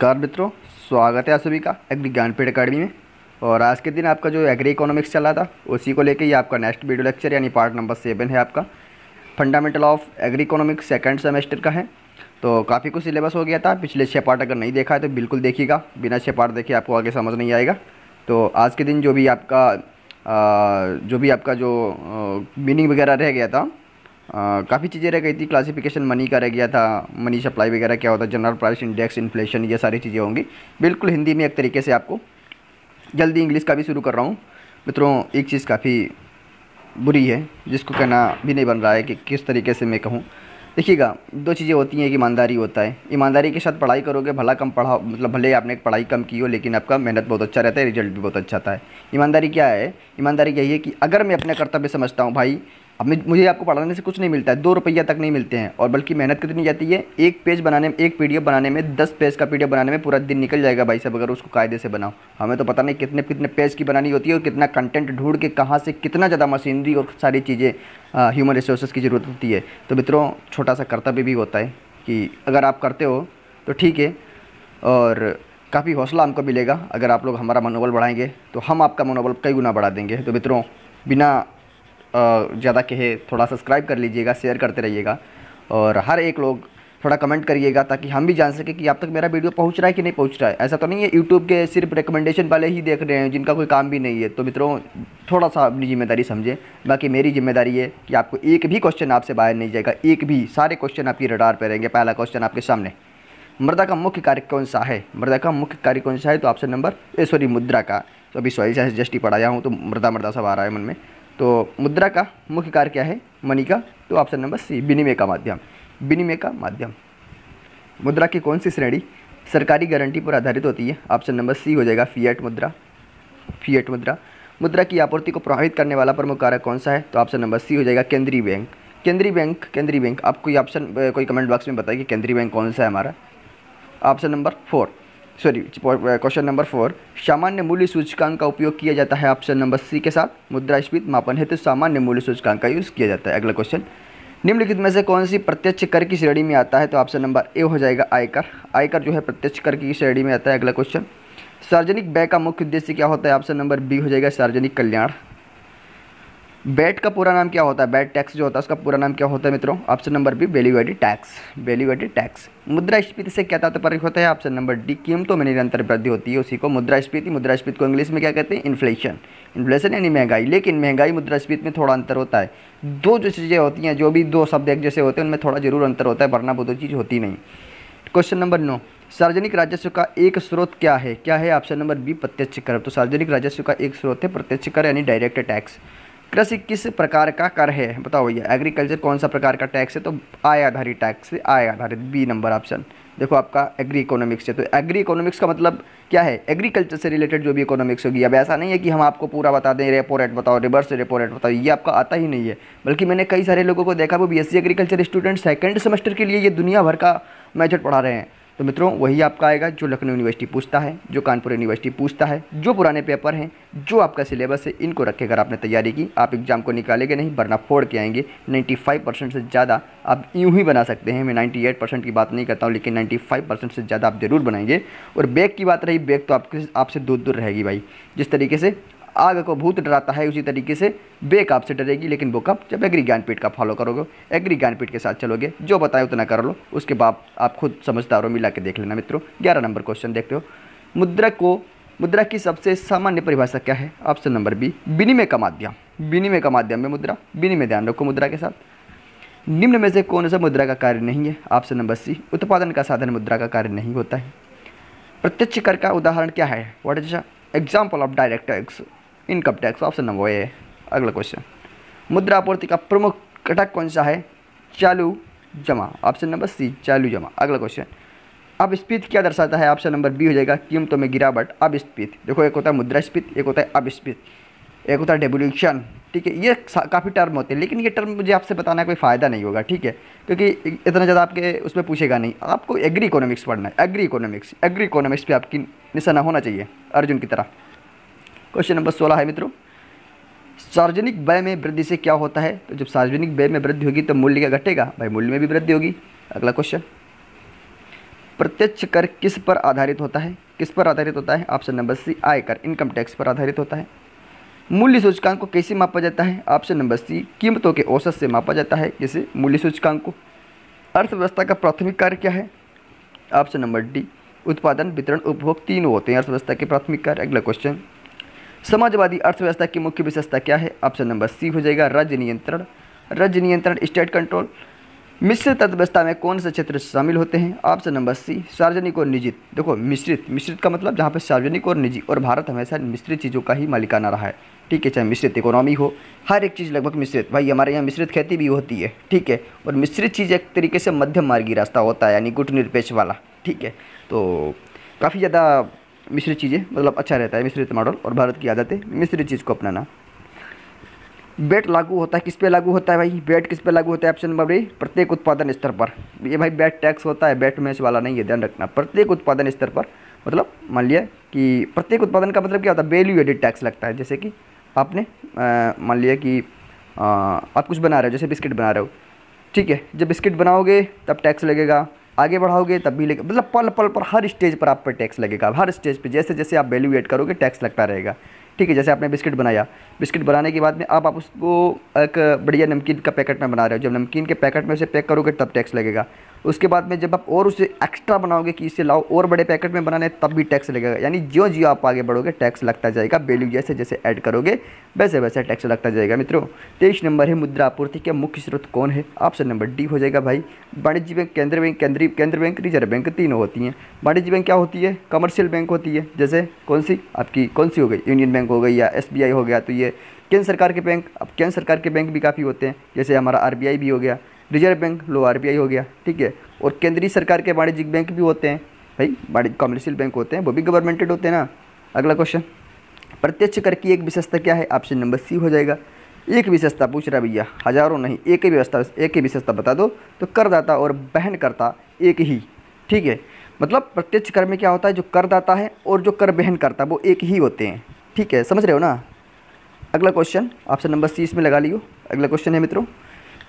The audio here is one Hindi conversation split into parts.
नमस्कार मित्रों, स्वागत है आप सभी का एग्री ज्ञानपीठ अकेडमी में। और आज के दिन आपका जो एग्री इकोनॉमिक्स चल रहा था उसी को लेके ये आपका नेक्स्ट वीडियो लेक्चर यानी पार्ट नंबर 7 है। आपका fundamental of agree economics second semester का है। तो काफ़ी कुछ सिलेबस हो गया था। पिछले 6 पार्ट अगर नहीं देखा है तो बिल्कुल देखिएगा, बिना 6 पार्ट देखे आपको आगे समझ नहीं आएगा। तो आज के दिन जो भी आपका मीनिंग वगैरह रह गया था, काफ़ी चीज़ें रह गई थी। क्लासिफिकेशन मनी का रह गया था, मनी सप्लाई वगैरह क्या होता है, जनरल प्राइस इंडेक्स, इन्फ्लेशन, ये सारी चीज़ें होंगी बिल्कुल हिंदी में एक तरीके से आपको। जल्दी इंग्लिश का भी शुरू कर रहा हूँ मित्रों। एक चीज़ काफ़ी बुरी है जिसको कहना भी नहीं बन रहा है कि किस तरीके से मैं कहूँ। देखिएगा, दो चीज़ें होती हैं। एक ईमानदारी होता है, ईमानदारी के साथ पढ़ाई करोगे, भला कम पढ़ाओ, मतलब भले आपने पढ़ाई कम की हो लेकिन आपका मेहनत बहुत अच्छा रहता है, रिजल्ट भी बहुत अच्छा आता है। ईमानदारी क्या है? ईमानदारी यही है कि अगर मैं अपने कर्तव्य समझता हूँ भाई, अब मुझे आपको पढ़ाने से कुछ नहीं मिलता है, 2 रुपया तक नहीं मिलते हैं, और बल्कि मेहनत कितनी जाती है, एक पेज बनाने में, एक पीडीएफ बनाने में, 10 पेज का पीडीएफ बनाने में पूरा दिन निकल जाएगा भाई साहब, अगर उसको कायदे से बनाओ। हमें तो पता नहीं कितने कितने पेज की बनानी होती है और कितना कंटेंट ढूंढ के कहाँ से कितना ज़्यादा मशीनरी और सारी चीज़ें ह्यूमन रिसोर्सेज की ज़रूरत होती है। तो मित्रों, छोटा सा कर्तव्य भी होता है कि अगर आप करते हो तो ठीक है, और काफ़ी हौसला हमको मिलेगा। अगर आप लोग हमारा मनोबल बढ़ाएंगे तो हम आपका मनोबल कई गुना बढ़ा देंगे। तो मित्रों, बिना ज़्यादा कहे थोड़ा सब्सक्राइब कर लीजिएगा, शेयर करते रहिएगा, और हर एक लोग थोड़ा कमेंट करिएगा ताकि हम भी जान सकें कि आप तक मेरा वीडियो पहुंच रहा है कि नहीं पहुंच रहा है। ऐसा तो नहीं है यूट्यूब के सिर्फ रिकमेंडेशन वाले ही देख रहे हैं जिनका कोई काम भी नहीं है। तो मित्रों, थोड़ा सा अपनी जिम्मेदारी समझें। बाकी मेरी जिम्मेदारी है कि आपको एक भी क्वेश्चन आपसे बाहर नहीं जाएगा, एक भी, सारे क्वेश्चन आपकी रडार पर रहेंगे। पहला क्वेश्चन आपके सामने, मृदा का मुख्य कार्य कौन सा है? मृदा का मुख्य कार्य कौन सा है? तो ऑप्शन नंबर मुद्रा का। तो अभी सॉरी से जस्ट ही पढ़ाया हूँ तो मृदा सब आ रहा है मन में। तो मुद्रा का मुख्य कार्य क्या है मनी का? तो ऑप्शन नंबर सी, विनिमय का माध्यम। विनिमय का माध्यम। मुद्रा की कौन सी श्रेणी सरकारी गारंटी पर आधारित होती है? ऑप्शन नंबर सी हो जाएगा फिएट मुद्रा। फिएट मुद्रा। मुद्रा की आपूर्ति को प्रभावित करने वाला प्रमुख कारक कौन सा है? तो ऑप्शन नंबर सी हो जाएगा केंद्रीय बैंक। केंद्रीय बैंक, केंद्रीय बैंक। आप कोई ऑप्शन, कोई कमेंट बॉक्स में बताइए केंद्रीय बैंक कौन सा है हमारा। Option number 4, sorry question number 4, सामान्य मूल्य सूचकांक का उपयोग किया जाता है ऑप्शन नंबर सी के साथ मुद्रास्फीति मापन हेतु सामान्य मूल्य सूचकांक का यूज़ किया जाता है। अगला क्वेश्चन, निम्नलिखित में से कौन सी प्रत्यक्ष कर की श्रेणी में आता है? तो ऑप्शन नंबर ए हो जाएगा आयकर। आयकर जो है प्रत्यक्ष कर की श्रेणी में आता है। अगला क्वेश्चन, सार्वजनिक व्यय का मुख्य उद्देश्य क्या होता है? ऑप्शन नंबर बी हो जाएगा सार्वजनिक कल्याण। बैट का पूरा नाम क्या होता है? बैट टैक्स जो होता है उसका पूरा नाम क्या होता है मित्रों? Option number B value added tax. Value added tax. मुद्रास्फीति से क्या तात्पर्य होता है? ऑप्शन नंबर डी, कीमतों में निरंतर वृद्धि होती है, उसी को मुद्रास्फीति। मुद्रास्फीति को इंग्लिश में क्या कहते हैं? इन्फ्लेशन। इन्फ्लेशन यानी महंगाई। लेकिन महंगाई मुद्रास्फीति में थोड़ा अंतर होता है। दो जो चीज़ें होती हैं, जो भी दो शब्द एक जैसे होते हैं, उनमें थोड़ा जरूर अंतर होता है, वरना वो दो चीज़ होती नहीं। क्वेश्चन नंबर 9, सार्वजनिक राजस्व का एक स्रोत क्या है? क्या है? ऑप्शन नंबर बी प्रत्यक्ष कर। तो सार्वजनिक राजस्व का एक स्रोत है प्रत्यक्ष कर यानी डायरेक्ट टैक्स। कृषि किस प्रकार का कर है? बताओ भैया, एग्रीकल्चर कौन सा प्रकार का टैक्स है? तो आय आधारित टैक्स है, आय आधारित, बी नंबर ऑप्शन। देखो आपका एग्री इकोनॉमिक्स है, तो एग्री इकोनॉमिक्स का मतलब क्या है? एग्रीकल्चर से रिलेटेड जो भी इकोनॉमिक्स होगी। अब ऐसा नहीं है कि हम आपको पूरा बता दें, रेपो रेट बताओ, रिवर्स रेपो रेट बताओ, ये आपका आता ही नहीं है। बल्कि मैंने कई सारे लोगों को देखा, वो BSc agriculture student second semester के लिए ये दुनिया भर का मेथड पढ़ा रहे हैं। तो मित्रों, वही आपका आएगा जो लखनऊ यूनिवर्सिटी पूछता है, जो कानपुर यूनिवर्सिटी पूछता है, जो पुराने पेपर हैं, जो आपका सिलेबस है, इनको रख के अगर आपने तैयारी की, आप एग्जाम को निकालेंगे नहीं वरना फोड़ के आएंगे। 95% से ज़्यादा आप यूँ ही बना सकते हैं। मैं 98% की बात नहीं करता हूँ, लेकिन 95% से ज़्यादा आप जरूर बनाएंगे। और बैग की बात रही, बैग तो आपसे दूर दूर रहेगी भाई। जिस तरीके से आग को भूत डराता है उसी तरीके से बेक आपसे डरेगी, लेकिन वो कब? जब एग्री ज्ञानपीठ का फॉलो करोगे, एग्री ज्ञानपीठ के साथ चलोगे, जो बताए उतना कर लो, उसके बाद आप खुद समझदार हो, मिला के देख लेना मित्रों। 11 नंबर क्वेश्चन देखते हो, मुद्रा की सबसे सामान्य परिभाषा क्या है? ऑप्शन नंबर बी, विनिमय का माध्यम। विनिमय का माध्यम में मुद्रा, विनिमय, ध्यान रखो मुद्रा के साथ। निम्न में से कौन सा मुद्रा का कार्य नहीं है? ऑप्शन नंबर सी, उत्पादन का साधन मुद्रा का कार्य नहीं होता है। प्रत्यक्ष कर का उदाहरण क्या है? What is example of direct tax? Income tax. Option number A. अगला क्वेश्चन, मुद्रा आपूर्ति का प्रमुख घटक कौन सा है? चालू जमा। ऑप्शन नंबर सी, चालू जमा। अगला क्वेश्चन, अपस्फीति क्या दर्शाता है? ऑप्शन नंबर बी हो जाएगा कीमतों में गिरावट। अपस्फीति, देखो एक होता है मुद्रास्फीति, एक होता है अपस्फीति, एक होता है डेवल्यूशन। ठीक है, ये काफ़ी टर्म होते हैं, लेकिन ये टर्म मुझे आपसे बताना कोई फ़ायदा नहीं होगा, ठीक है, क्योंकि इतना ज़्यादा आपके उसमें पूछेगा नहीं। आपको एग्री इकोनॉमिक्स पढ़ना है, एग्री इकोनॉमिक्स। एग्री इकोनॉमिक्स पे आपकी निशाना होना चाहिए अर्जुन की तरह। क्वेश्चन नंबर 16 है मित्रों, सार्वजनिक व्यय में वृद्धि से क्या होता है? तो जब सार्वजनिक व्यय में वृद्धि होगी तो मूल्य क्या घटेगा? भाई मूल्य में भी वृद्धि होगी। अगला क्वेश्चन, प्रत्यक्ष कर किस पर आधारित होता है? किस पर आधारित होता है? ऑप्शन नंबर सी, आयकर, इनकम टैक्स पर आधारित होता है। मूल्य सूचकांक को कैसे मापा जाता है? ऑप्शन नंबर सी, कीमतों के औसत से मापा जाता है, जैसे मूल्य सूचकांक को। अर्थव्यवस्था का प्राथमिक कार्य क्या है? ऑप्शन नंबर डी, उत्पादन, वितरण, उपभोग तीनों होते हैं अर्थव्यवस्था के प्राथमिक कार्य। अगला क्वेश्चन, समाजवादी अर्थव्यवस्था की मुख्य विशेषता क्या है? ऑप्शन नंबर सी हो जाएगा राज्य नियंत्रण। राज्य नियंत्रण, स्टेट कंट्रोल। मिश्रित अर्थव्यवस्था में कौन से क्षेत्र शामिल होते हैं? ऑप्शन नंबर सी, सार्वजनिक और निजी। देखो मिश्रित का मतलब जहाँ पे सार्वजनिक और निजी, और भारत हमेशा मिश्रित चीज़ों का ही मालिकाना रहा है, ठीक है। चाहे मिश्रित इकोनॉमी हो, हर एक चीज़ लगभग मिश्रित। भाई हमारे यहाँ मिश्रित खेती भी होती है, ठीक है। और मिश्रित चीज़ एक तरीके से मध्यम मार्गी रास्ता होता है, यानी गुटनिरपेक्ष वाला, ठीक है। तो काफ़ी ज़्यादा मिश्रित चीज़ें मतलब अच्छा रहता है मिश्रित मॉडल, और भारत की आदत है मिश्रित चीज़ को अपनाना। बेट लागू होता है किस पे लागू होता है भाई? बेट किस पे लागू होता है? ऑप्शन नंबर ए, प्रत्येक उत्पादन स्तर पर। ये भाई बेट टैक्स होता है, बेट मैच वाला नहीं है, ध्यान रखना। प्रत्येक उत्पादन स्तर पर मतलब मान लिया कि प्रत्येक उत्पादन का मतलब क्या होता है? वैल्यू एडिड टैक्स लगता है। जैसे कि आपने मान लिया कि आप कुछ बना रहे हो, जैसे बिस्किट बना रहे हो, ठीक है। जब बिस्किट बनाओगे तब टैक्स लगेगा, आगे बढ़ाओगे तब भी लगेगा, मतलब पल पल पर हर स्टेज पर आप पर टैक्स लगेगा। हर स्टेज पे जैसे जैसे आप वैल्यू ऐड करोगे टैक्स लगता रहेगा, ठीक है। जैसे आपने बिस्किट बनाया, बिस्किट बनाने के बाद में आप उसको एक बढ़िया नमकीन का पैकेट में बना रहे हो, जब नमकीन के पैकेट में उसे पैक करोगे तब टैक्स लगेगा। उसके बाद में जब आप और उसे एक्स्ट्रा बनाओगे कि इसे लाओ और बड़े पैकेट में बनाने, तब भी टैक्स लगेगा। यानी ज्यों ज्यों आप आगे बढ़ोगे टैक्स लगता जाएगा, वैल्यू जैसे जैसे ऐड करोगे वैसे वैसे टैक्स लगता जाएगा। मित्रों 23 नंबर है, मुद्रा आपूर्ति के मुख्य स्रोत कौन है? ऑप्शन नंबर डी हो जाएगा भाई, वाणिज्य बैंक, केंद्रीय बैंक, रिजर्व बैंक, तीनों होती हैं। वाणिज्य बैंक क्या होती है? कमर्शियल बैंक होती है। जैसे कौन सी आपकी कौन सी हो गई? यूनियन बैंक हो गई या SBI हो गया। तो ये केंद्र सरकार के बैंक। अब केंद्र सरकार के बैंक भी काफ़ी होते हैं, जैसे हमारा RBI भी हो गया, रिजर्व बैंक लो RBI हो गया, ठीक है। और केंद्रीय सरकार के वाणिज्यिक बैंक भी होते हैं भाई, वाणिज्य कमर्शियल बैंक होते हैं, वो भी गवर्नमेंटेड होते हैं ना। अगला क्वेश्चन, प्रत्यक्ष कर की एक विशेषता क्या है? ऑप्शन नंबर सी हो जाएगा। एक विशेषता पूछ रहा भैया, हजारों नहीं, एक ही विशेषता बता दो। तो करदाता और वहनकर्ता एक ही, ठीक है। मतलब प्रत्यक्ष कर में क्या होता है? जो करदाता है और जो कर वहन करता है वो एक ही होते हैं, ठीक है, समझ रहे हो ना। अगला क्वेश्चन ऑप्शन नंबर सी इसमें लगा लियो। अगला क्वेश्चन है मित्रों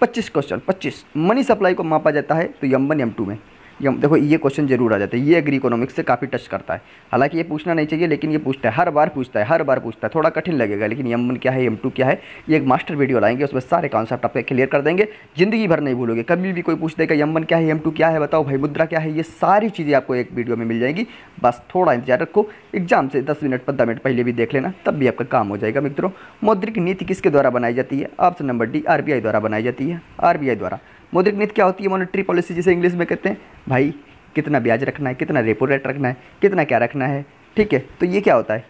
25 क्वेश्चन 25, मनी सप्लाई को मापा जाता है तो M1 M2 में। देखो ये क्वेश्चन जरूर आ जाता है, ये एग्री इकोनॉमिक्स से काफ़ी टच करता है। हालांकि ये पूछना नहीं चाहिए, लेकिन ये पूछता है, हर बार पूछता है। थोड़ा कठिन लगेगा, लेकिन M1 क्या है, M2 क्या है, ये एक मास्टर वीडियो लाएंगे, उसमें सारे कॉन्सेप्ट आपके क्लियर कर देंगे, जिंदगी भर नहीं भूलोगे। कभी भी कोई पूछ देगा M1 क्या है, M2 क्या है, बताओ भाई मुद्रा क्या है, ये सारी चीज़ें आपको एक वीडियो में मिल जाएगी। बस थोड़ा इंतजार रखो, एग्जाम से 10 मिनट 15 मिनट पहले भी देख लेना, तब भी आपका काम हो जाएगा। मित्रों मौद्रिक नीति किसके द्वारा बनाई जाती है? ऑप्शन नंबर डी, RBI द्वारा बनाई जाती है। RBI द्वारा। मौद्रिक नीति क्या होती है? मॉनेटरी पॉलिसी, जिसे इंग्लिश में कहते हैं। भाई कितना ब्याज रखना है, कितना रेपो रेट रखना है, कितना क्या रखना है, ठीक है। तो ये क्या होता है,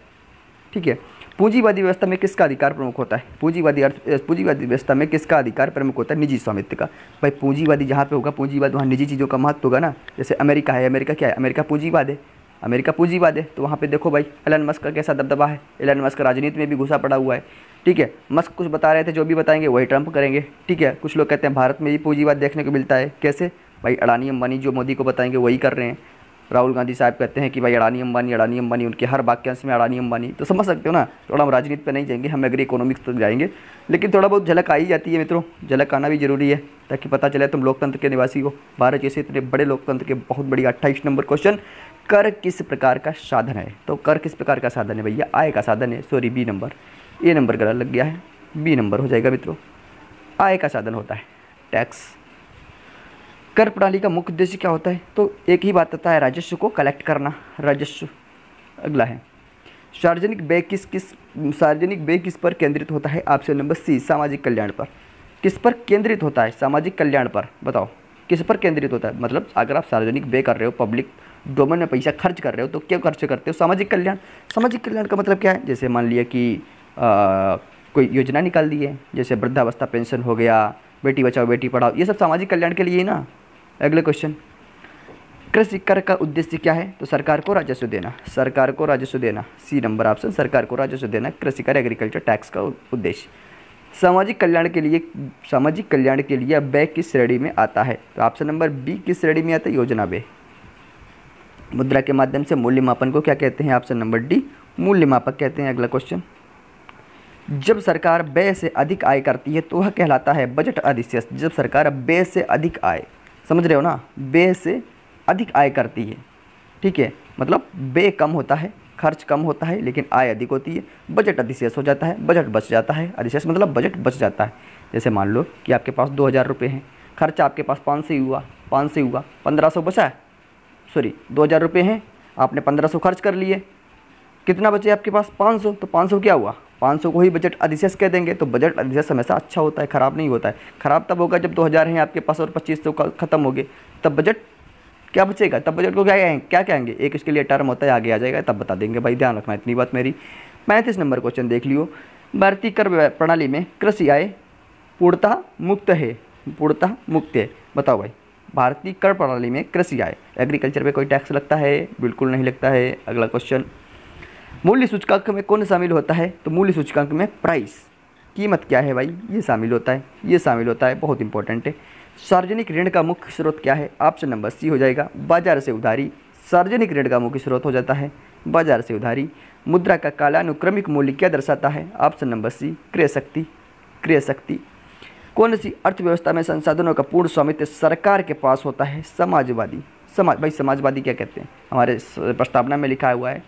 ठीक है। पूंजीवादी व्यवस्था में किसका अधिकार प्रमुख होता है? पूंजीवादी व्यवस्था में किसका अधिकार प्रमुख होता है? निजी स्वामित्व का। भाई पूंजीवादी जहाँ पे होगा पूंजीवाद, वहाँ निजी चीज़ों का महत्व होगा ना। जैसे अमेरिका है, अमेरिका क्या है? अमेरिका पूंजीवाद है। तो वहाँ पे देखो भाई एलन मस्क का कैसा दबदबा है। एलन मस्क राजनीति में भी घुसा पड़ा हुआ है, ठीक है। मस्क कुछ बता रहे थे, जो भी बताएंगे वही ट्रंप करेंगे, ठीक है। कुछ लोग कहते हैं भारत में भी पूंजीवाद देखने को मिलता है। कैसे? भाई अडानी अंबानी जो मोदी को बताएंगे वही कर रहे हैं। राहुल गांधी साहब कहते हैं कि भाई अडानी अंबानी, उनके हर वाक्यांश में अडानी अंबानी। तो समझ सकते हो ना, थोड़ा हम राजनीति पे नहीं जाएंगे, हम एग्री इकोनॉमिक्स तक जाएंगे, लेकिन थोड़ा बहुत झलक आ ही जाती है मित्रों। झलक आना भी जरूरी है, ताकि पता चले तुम लोकतंत्र के निवासी हो। भारत जैसे इतने बड़े लोकतंत्र के बहुत बड़ी 28 नंबर क्वेश्चन, कर किस प्रकार का साधन है? तो कर किस प्रकार का साधन है भैया? आय का साधन है। सॉरी बी नंबर, ए नंबर गलत लग गया है, बी नंबर हो जाएगा मित्रों। आय का साधन होता है टैक्स। कर प्रणाली का मुख्य उद्देश्य क्या होता है? तो एक ही बात आता है, राजस्व को कलेक्ट करना, राजस्व। अगला है सार्वजनिक व्यय किस पर केंद्रित होता है? ऑप्शन नंबर सी, सामाजिक कल्याण पर। किस पर केंद्रित होता है? सामाजिक कल्याण पर। बताओ किस पर केंद्रित होता है? मतलब अगर आप सार्वजनिक व्यय कर रहे हो, पब्लिक डोमेन में पैसा खर्च कर रहे हो, तो क्यों खर्च करते हो? सामाजिक कल्याण। सामाजिक कल्याण का मतलब क्या है? जैसे मान लिया कि कोई योजना निकाल दी है, जैसे वृद्धावस्था पेंशन हो गया, बेटी बचाओ बेटी पढ़ाओ, ये सब सामाजिक कल्याण के लिए ही ना। अगले क्वेश्चन, कृषि कर का उद्देश्य क्या है? तो सरकार को राजस्व देना। सी नंबर ऑप्शन, सरकार को राजस्व देना, कृषि कर एग्रीकल्चर टैक्स का उद्देश्य। सामाजिक कल्याण के लिए व्यय किस श्रेणी में आता है? तो ऑप्शन नंबर बी किस श्रेणी में आता है? योजना व्यय। मुद्रा के माध्यम से मूल्य मापन को क्या कहते हैं? ऑप्शन नंबर डी, मूल्य मापक कहते हैं। अगला क्वेश्चन, जब सरकार व्यय से अधिक आय करती है तो वह कहलाता है बजट अधिशेष। जब सरकार व्यय से अधिक आय, समझ रहे हो ना, व्यय से अधिक आय करती है। ठीक है, मतलब व्यय कम होता है, खर्च कम होता है, लेकिन आय अधिक होती है। बजट अधिशेष हो जाता है, बजट बच जाता है। अधिशेष मतलब बजट बच जाता है। जैसे मान लो कि आपके पास 2000 रुपये हैं, खर्चा आपके पास 500 ही हुआ, 500 ही हुआ, 1500 बचा है, सॉरी 2000 रुपये हैं, आपने 1500 खर्च कर लिए, कितना बचे आपके पास 500, तो 500 क्या हुआ, 500 को ही बजट अधिशेष कह देंगे। तो बजट अधिशेष हमेशा अच्छा होता है, ख़राब नहीं होता है। ख़राब तब होगा जब 2000 हैं आपके पास और 2500 खत्म हो गए, तब बजट क्या बचेगा, तब बजट को क्या कहेंगे, एक इसके लिए टर्म होता है, आगे आ जाएगा तब बता देंगे भाई, ध्यान रखना इतनी बात मेरी। 35 नंबर क्वेश्चन देख लियो। भारतीय कर प्रणाली में कृषि आय पूर्णतः मुक्त है, पूर्णतः मुक्त है। बताओ भाई, भारतीय कर प्रणाली में कृषि आय, एग्रीकल्चर पे कोई टैक्स लगता है, बिल्कुल नहीं लगता है। अगला क्वेश्चन, मूल्य सूचकांक में कौन शामिल होता है, तो मूल्य सूचकांक में प्राइस, कीमत क्या है भाई, ये शामिल होता है, ये शामिल होता है, बहुत इंपॉर्टेंट है। सार्वजनिक ऋण का मुख्य स्रोत क्या है, ऑप्शन नंबर सी हो जाएगा, बाजार से उधारी। सार्वजनिक ऋण का मुख्य स्रोत हो जाता है बाजार से उधारी। मुद्रा का कालानुक्रमिक मूल्य क्या दर्शाता है, ऑप्शन नंबर सी, क्रय शक्ति, क्रय शक्ति। कौन सी अर्थव्यवस्था में संसाधनों का पूर्ण स्वामित्व सरकार के पास होता है, समाजवादी। भाई समाजवादी क्या कहते हैं, हमारे प्रस्तावना में लिखा हुआ है।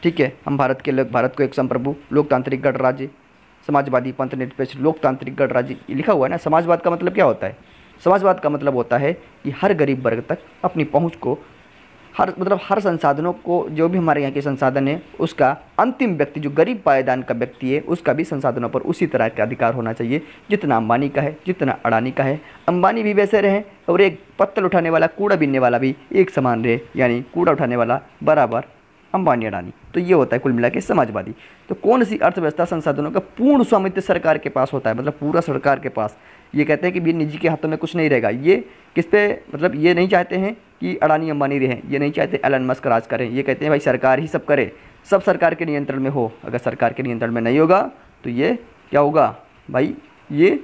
ठीक है, हम भारत को एक संप्रभु लोकतांत्रिक गणराज्य, समाजवादी पंथ निरपेक्ष लोकतांत्रिक गणराज्य लिखा हुआ है ना। समाजवाद का मतलब क्या होता है, समाजवाद का मतलब होता है कि हर गरीब वर्ग तक अपनी पहुंच को, हर संसाधनों को, जो भी हमारे यहाँ के संसाधन है, उसका अंतिम व्यक्ति जो गरीब पायदान का व्यक्ति है, उसका भी संसाधनों पर उसी तरह का अधिकार होना चाहिए जितना अंबानी का है, जितना अडानी का है। अंबानी भी वैसे रहे और एक पत्तल उठाने वाला, कूड़ा बीनने वाला भी एक समान रहे, यानी कूड़ा उठाने वाला बराबर अंबानी अडानी। तो ये होता है कुल मिला के समाजवादी। तो कौन सी अर्थव्यवस्था संसाधनों का पूर्ण स्वामित्व सरकार के पास होता है, मतलब पूरा सरकार के पास। ये कहते हैं कि भी निजी के हाथों में कुछ नहीं रहेगा। ये किस पे, मतलब ये नहीं चाहते हैं कि अडानी अंबानी रहें, ये नहीं चाहते एलन मस्क राज करें, ये कहते हैं भाई सरकार ही सब करे, सब सरकार के नियंत्रण में हो। अगर सरकार के नियंत्रण में नहीं होगा तो ये क्या होगा भाई, ये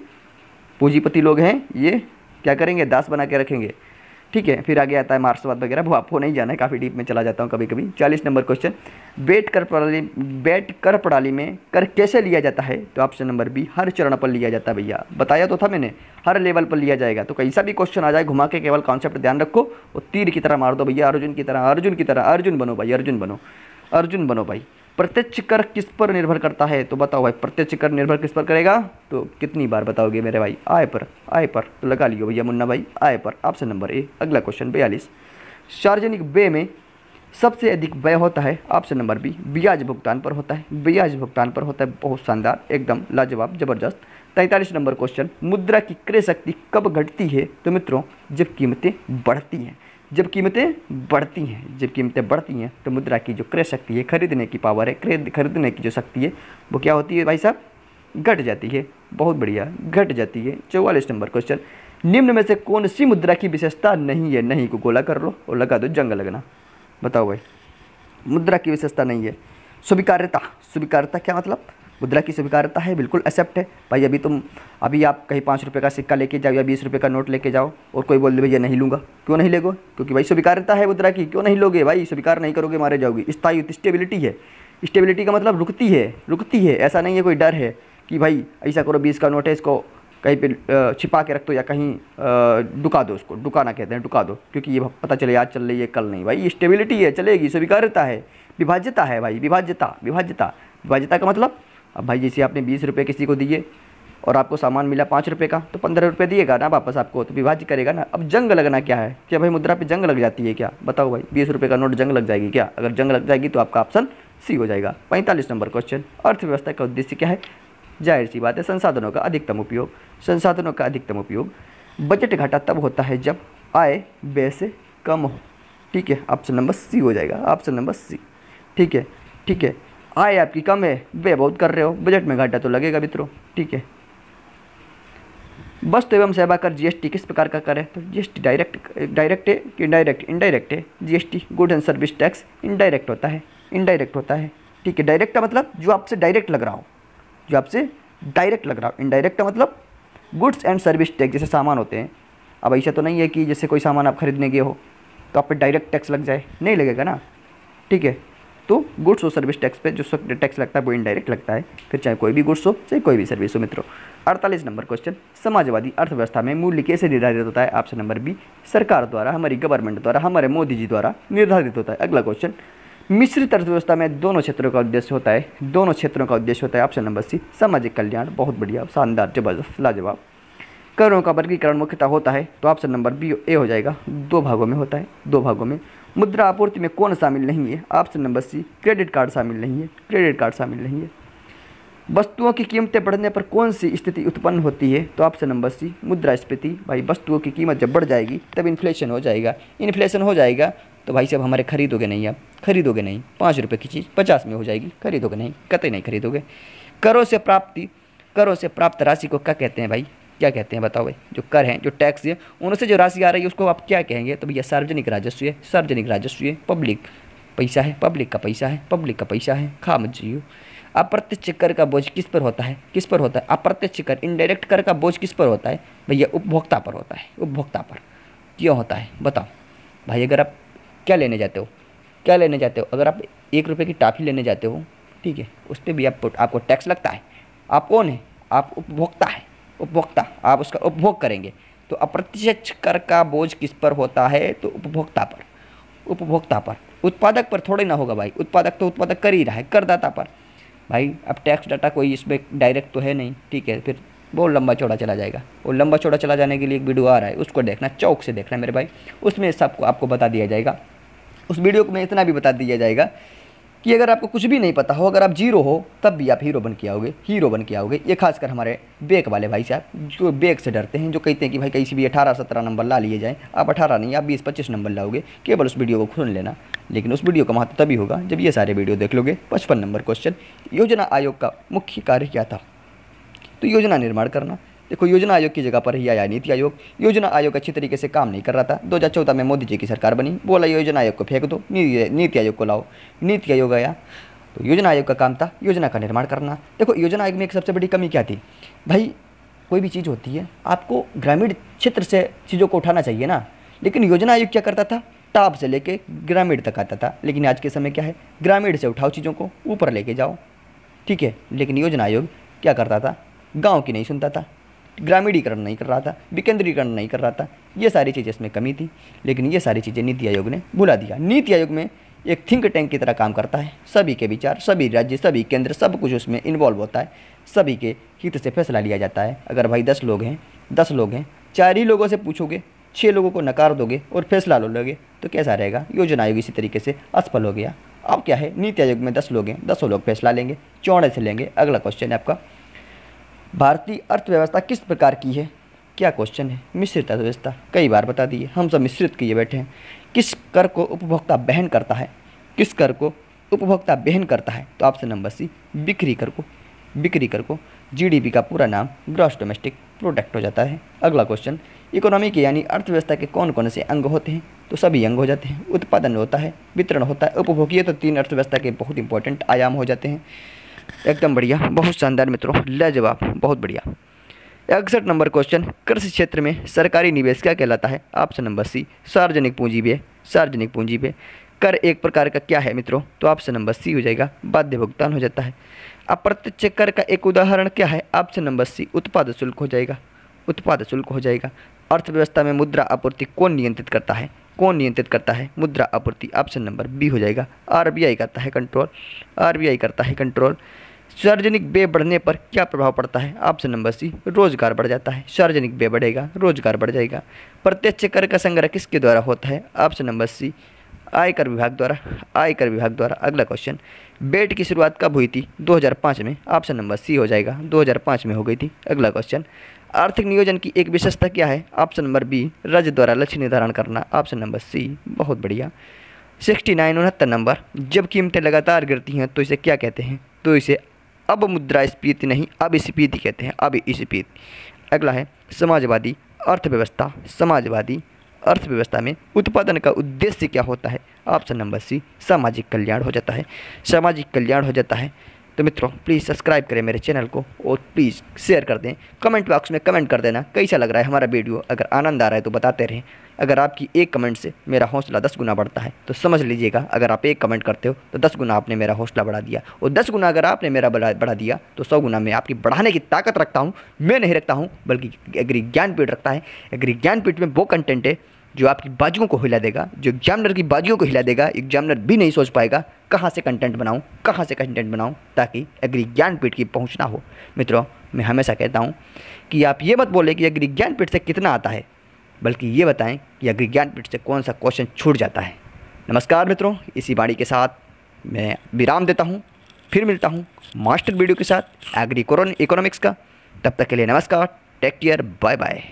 पूंजीपति लोग हैं, ये क्या करेंगे, दास बना के रखेंगे। ठीक है, फिर आगे आता है मार्क्सवाद वगैरह, वो आपको नहीं जाना है, काफ़ी डीप में चला जाता हूँ कभी कभी। 40 नंबर क्वेश्चन, बेट कर प्रणाली में कर कैसे लिया जाता है, तो ऑप्शन नंबर बी, हर चरण पर लिया जाता है। भैया बताया तो था मैंने, हर लेवल पर लिया जाएगा। तो कैसा भी क्वेश्चन आ जाए, घुमा के केवल कॉन्सेप्ट ध्यान रखो और तीर की तरह मार दो भैया, अर्जुन की तरह, अर्जुन की तरह, अर्जुन बनो भाई, अर्जुन बनो, अर्जुन बनो भाई। प्रत्यक्ष कर किस पर निर्भर करता है, तो बताओ भाई, प्रत्यक्ष कर निर्भर किस पर करेगा, तो कितनी बार बताओगे मेरे भाई, आय पर, आय पर। तो लगा लियो भैया मुन्ना भाई, आय पर, ऑप्शन नंबर ए। अगला क्वेश्चन 42, सार्वजनिक व्यय में सबसे अधिक व्यय होता है, ऑप्शन नंबर बी, ब्याज भुगतान पर होता है, ब्याज भुगतान पर होता है। बहुत शानदार, एकदम लाजवाब, जबरदस्त। 43 नंबर क्वेश्चन, मुद्रा की क्रय शक्ति कब घटती है, तो मित्रों जब कीमतें बढ़ती हैं, जब कीमतें बढ़ती हैं, जब कीमतें बढ़ती हैं तो मुद्रा की जो क्रय शक्ति है, खरीदने की पावर है, खरीदने की जो शक्ति है, वो क्या होती है भाई साहब, घट जाती है। बहुत बढ़िया, घट जाती है। 44 नंबर क्वेश्चन, निम्न में से कौन सी मुद्रा की विशेषता नहीं है, नहीं को गोला कर लो और लगा दो जंग लगना। बताओ भाई, मुद्रा की विशेषता नहीं है, स्वीकार्यता। स्वीकार्यता क्या मतलब, मुद्रा की स्वीकार्यता है, बिल्कुल एक्सेप्ट है भाई। अभी आप कहीं 5 रुपये का सिक्का लेके जाओ या 20 रुपये का नोट लेके जाओ और कोई बोल दे भैया नहीं लूँगा, क्यों नहीं लेगो, क्योंकि भाई स्वीकार्यता है मुद्रा की, क्यों नहीं लोगे भाई, स्वीकार नहीं करोगे मारे जाओगे। स्थायी स्टेबिलिटी है, स्टेबिलिटी का मतलब रुकती है, रुकती है, ऐसा नहीं है कोई डर है कि भाई ऐसा करो 20 का नोट है, इसको कहीं पे छिपा के रख दो या कहीं डुका दो, उसको डुकाना कहते हैं, डुका दो, क्योंकि ये पता चले आज चल रही है कल नहीं। भाई स्टेबिलिटी है, चलेगी, स्वीकार्यता है। विभाज्यता है भाई, विभाज्यता, विभाज्यता, विभाज्यता का मतलब, अब भाई जैसे आपने 20 रुपये किसी को दिए और आपको सामान मिला 5 रुपये का, तो 15 रुपये दिएगा ना वापस आपको, तो विभाज्य करेगा ना। अब जंग लगना क्या है, क्या भाई मुद्रा पे जंग लग जाती है क्या, बताओ भाई, 20 रुपये का नोट जंग लग जाएगी क्या, अगर जंग लग जाएगी तो आपका ऑप्शन सी हो जाएगा। 45 नंबर क्वेश्चन, अर्थव्यवस्था का उद्देश्य क्या है, जाहिर सी बात है संसाधनों का अधिकतम उपयोग, संसाधनों का अधिकतम उपयोग। बजट घाटा तब होता है जब आय व्यय से कम हो। ठीक है, ऑप्शन नंबर सी हो जाएगा, ऑप्शन नंबर सी। ठीक है, ठीक है, आय आपकी कम है, व्यय बहुत कर रहे हो, बजट में घाटा तो लगेगा मित्रों। ठीक है, वस्तु एवं सेवा कर जीएसटी किस प्रकार का कर है, तो जीएसटी डायरेक्ट है कि इनडायरेक्ट, इनडायरेक्ट है। GST good and service tax indirect होता है, इनडायरेक्ट होता है। ठीक है, डायरेक्ट का मतलब जो आपसे डायरेक्ट लग रहा हो, जो आपसे डायरेक्ट लग रहा हो। इनडायरेक्ट का मतलब गुड्स एंड सर्विस टैक्स, जैसे सामान होते हैं। अब ऐसा तो नहीं है कि जैसे कोई सामान आप खरीदने गए हो तो आप पे डायरेक्ट टैक्स लग जाए, नहीं लगेगा ना। ठीक है, तो गुड्स और सर्विस टैक्स पे जो टैक्स लगता है वो इनडायरेक्ट लगता है, फिर चाहे कोई भी गुड्स हो चाहे कोई भी सर्विस हो मित्रों। 48 नंबर क्वेश्चन, समाजवादी अर्थव्यवस्था में मूल्य कैसे निर्धारित होता है? ऑप्शन नंबर बी, सरकार द्वारा, हमारी गवर्नमेंट द्वारा, हमारे मोदी जी द्वारा निर्धारित होता है। अगला क्वेश्चन, मिश्रित अर्थव्यवस्था में दोनों क्षेत्रों का उद्देश्य होता है, दोनों क्षेत्रों का उद्देश्य होता है। ऑप्शन नंबर सी, सामाजिक कल्याण। बहुत बढ़िया, शानदार, जबरदस्त, लाजवाब। करों का वर्गीकरण मुख्यतः होता है, तो ऑप्शन नंबर बी ए हो जाएगा, 2 भागों में होता है, 2 भागों में। मुद्रा आपूर्ति में कौन शामिल नहीं है? Option number C, credit card शामिल नहीं है, क्रेडिट कार्ड शामिल नहीं है। वस्तुओं की कीमतें बढ़ने पर कौन सी स्थिति उत्पन्न होती है? तो ऑप्शन नंबर सी, मुद्रास्फीति। भाई वस्तुओं की कीमत जब बढ़ जाएगी तब इन्फ्लेशन हो जाएगा, इन्फ्लेशन हो जाएगा तो भाई साहब हमारे खरीदोगे नहीं, आप खरीदोगे नहीं। 5 रुपये की चीज़ 50 में हो जाएगी, खरीदोगे नहीं, कतई नहीं खरीदोगे। करों से प्राप्त राशि को क्या कहते हैं भाई? क्या कहते हैं बताओ भाई? जो कर हैं, जो टैक्स है, उनसे जो राशि आ रही है उसको आप क्या कहेंगे? तो भैया सार्वजनिक राजस्व है, सार्वजनिक राजस्व है, पब्लिक पैसा है, पब्लिक का पैसा है, पब्लिक का पैसा है, खा मत जियो। अप्रत्यक्ष कर का बोझ किस पर होता है? किस पर होता है? अप्रत्यक्ष कर, इनडायरेक्ट कर का बोझ किस पर होता है? भैया उपभोक्ता पर होता है, उपभोक्ता पर। क्यों होता है बताओ भाई? अगर आप क्या लेने जाते हो, क्या लेने जाते हो? अगर आप 1 रुपये की टॉफ़ी लेने जाते हो, ठीक है, उस पर भी आपको टैक्स लगता है। आप कौन है? आप उपभोक्ता है, उपभोक्ता, आप उसका उपभोग करेंगे। तो अप्रत्यक्ष कर का बोझ किस पर होता है? तो उपभोक्ता पर, उपभोक्ता पर। उत्पादक पर थोड़े ना होगा भाई, उत्पादक तो उत्पादक कर ही रहा है, करदाता पर। भाई अब टैक्स डाटा कोई इसमें डायरेक्ट तो है नहीं, ठीक है, फिर वो लंबा चौड़ा चला जाएगा। वो लंबा चौड़ा चला जाने के लिए एक वीडियो आ रहा है, उसको देखना, चौक से देखना मेरे भाई, उसमें सबको आपको बता दिया जाएगा। उस वीडियो में इतना भी बता दिया जाएगा कि अगर आपको कुछ भी नहीं पता हो, अगर आप जीरो हो तब भी आप हीरो बन के आओगे, हीरो बन के आओगे। ये खासकर हमारे बैक वाले भाई साहब जो बैक से डरते हैं, जो कहते हैं कि भाई कहीं भी 18-17 नंबर ला लिए जाए। आप 18 नहीं, आप 20-25 नंबर लाओगे, केवल उस वीडियो को सुन लेना। लेकिन उस वीडियो का महत्व तभी होगा जब ये सारे वीडियो देख लोगे। 55 नंबर क्वेश्चन, योजना आयोग का मुख्य कार्य क्या था? तो योजना निर्माण करना। देखो योजना आयोग की जगह पर ही आया नीति आयोग। योजना आयोग अच्छी तरीके से काम नहीं कर रहा था। 2014 में मोदी जी की सरकार बनी, बोला योजना आयोग को फेंक दो, नीति आयोग को लाओ। नीति आयोग आया तो योजना आयोग का काम था योजना का निर्माण करना। देखो योजना आयोग में एक सबसे बड़ी कमी क्या थी भाई? कोई भी चीज़ होती है आपको ग्रामीण क्षेत्र से चीज़ों को उठाना चाहिए ना, लेकिन योजना आयोग क्या करता था? टॉप से लेके ग्रामीण तक आता था। लेकिन आज के समय क्या है? ग्रामीण से उठाओ चीज़ों को, ऊपर लेके जाओ, ठीक है। लेकिन योजना आयोग क्या करता था? गाँव की नहीं सुनता था, ग्रामीणीकरण नहीं कर रहा था, विकेंद्रीकरण नहीं कर रहा था। ये सारी चीज़ें इसमें कमी थी, लेकिन ये सारी चीज़ें नीति आयोग ने भुला दिया। नीति आयोग में एक थिंक टैंक की तरह काम करता है, सभी के विचार, सभी राज्य, सभी केंद्र, सब कुछ उसमें इन्वॉल्व होता है, सभी के हित से फैसला लिया जाता है। अगर भाई 10 लोग हैं, 4 ही लोगों से पूछोगे, 6 लोगों को नकार दोगे और फैसला लो लोगे, तो कैसा रहेगा? योजना आयोग इसी तरीके से असफल हो गया। अब क्या है? नीति आयोग में 10 लोग हैं, 10 लोग फैसला लेंगे, चौड़े से लेंगे। अगला क्वेश्चन है आपका, भारतीय अर्थव्यवस्था किस प्रकार की है? क्या क्वेश्चन है? मिश्रित अर्थव्यवस्था, कई बार बता दिए, हम सब मिश्रित किए बैठे हैं। किस कर को उपभोक्ता वहन करता है? किस कर को उपभोक्ता वहन करता है? तो ऑप्शन नंबर सी, बिक्री कर को। बिक्री कर को जीडीपी का पूरा नाम ग्रॉस डोमेस्टिक प्रोडक्ट हो जाता है। अगला क्वेश्चन, इकोनॉमी के यानी अर्थव्यवस्था के कौन कौन से अंग होते हैं? तो सभी अंग हो जाते हैं। उत्पादन होता है, वितरण होता है, उपभोग। ये तो 3 अर्थव्यवस्था के बहुत इंपॉर्टेंट आयाम हो जाते हैं। एकदम बढ़िया, बहुत शानदार मित्रों, लाजवाब, बहुत बढ़िया। 61 नंबर क्वेश्चन, कृषि क्षेत्र में सरकारी निवेश क्या कहलाता है? ऑप्शन नंबर सी, सार्वजनिक पूंजी व्यय। सार्वजनिक पूंजी व्यय। कर एक प्रकार का क्या है मित्रों? तो ऑप्शन नंबर सी हो जाएगा, बाध्य भुगतान हो जाता है। अप्रत्यक्ष कर का एक उदाहरण क्या है? ऑप्शन नंबर सी, उत्पाद शुल्क हो जाएगा, उत्पाद शुल्क हो जाएगा। अर्थव्यवस्था में मुद्रा आपूर्ति कौन नियंत्रित करता है? कौन नियंत्रित करता है मुद्रा आपूर्ति? ऑप्शन नंबर बी हो जाएगा, आरबीआई करता है कंट्रोल, आरबीआई करता है कंट्रोल। सार्वजनिक व्यय बढ़ने पर क्या प्रभाव पड़ता है? ऑप्शन नंबर सी, रोजगार बढ़ जाता है। सार्वजनिक व्यय बढ़ेगा, रोजगार बढ़ जाएगा। प्रत्यक्ष कर का संग्रह किसके द्वारा होता है? ऑप्शन नंबर सी, आयकर विभाग द्वारा, आयकर विभाग द्वारा। अगला क्वेश्चन, बेट की शुरुआत कब हुई थी? 2005 में। ऑप्शन नंबर सी हो जाएगा, 2005 में हो गई थी। अगला क्वेश्चन, आर्थिक नियोजन की एक विशेषता क्या है? ऑप्शन नंबर बी, राज्य द्वारा लक्ष्य निर्धारण करना। ऑप्शन नंबर सी, बहुत बढ़िया। 69 नंबर, जब कीमतें लगातार गिरती हैं तो इसे क्या कहते हैं? तो इसे अब मुद्रास्फीति नहीं, अब स्फीति कहते हैं, अब स्फीति। अगला है समाजवादी अर्थव्यवस्था। समाजवादी अर्थव्यवस्था में उत्पादन का उद्देश्य क्या होता है? ऑप्शन नंबर सी, सामाजिक कल्याण हो जाता है, सामाजिक कल्याण हो जाता है। तो मित्रों प्लीज़ सब्सक्राइब करें मेरे चैनल को और प्लीज़ शेयर कर दें। कमेंट बॉक्स में कमेंट कर देना कैसा लग रहा है हमारा वीडियो। अगर आनंद आ रहा है तो बताते रहें। अगर आपकी एक कमेंट से मेरा हौसला 10 गुना बढ़ता है तो समझ लीजिएगा, अगर आप एक कमेंट करते हो तो 10 गुना आपने मेरा हौसला बढ़ा दिया, और 10 गुना अगर आपने मेरा बढ़ा दिया तो 100 गुना मैं आपकी बढ़ाने की ताकत रखता हूँ। मैं नहीं रखता हूँ, बल्कि एग्री ज्ञानपीठ रखता है। एग्री ज्ञानपीठ में वो कंटेंट है जो आपकी बाजुओं को हिला देगा, जो एग्जामिनर की बाजुओं को हिला देगा। एग्जामिनर भी नहीं सोच पाएगा कहाँ से कंटेंट बनाऊँ, कहाँ से कंटेंट बनाऊँ, ताकि एग्री ज्ञानपीठ की पहुँच ना हो। मित्रों, मैं हमेशा कहता हूँ कि आप ये मत बोलें कि एग्री ज्ञानपीठ से कितना आता है, बल्कि ये बताएं कि एग्री ज्ञानपीठ से कौन सा क्वेश्चन छूट जाता है। नमस्कार मित्रों, इसी वाणी के साथ मैं विराम देता हूँ। फिर मिलता हूँ मास्टर वीडियो के साथ एग्री इकोनॉमिक्स का। तब तक के लिए नमस्कार, टेक केयर, बाय बाय।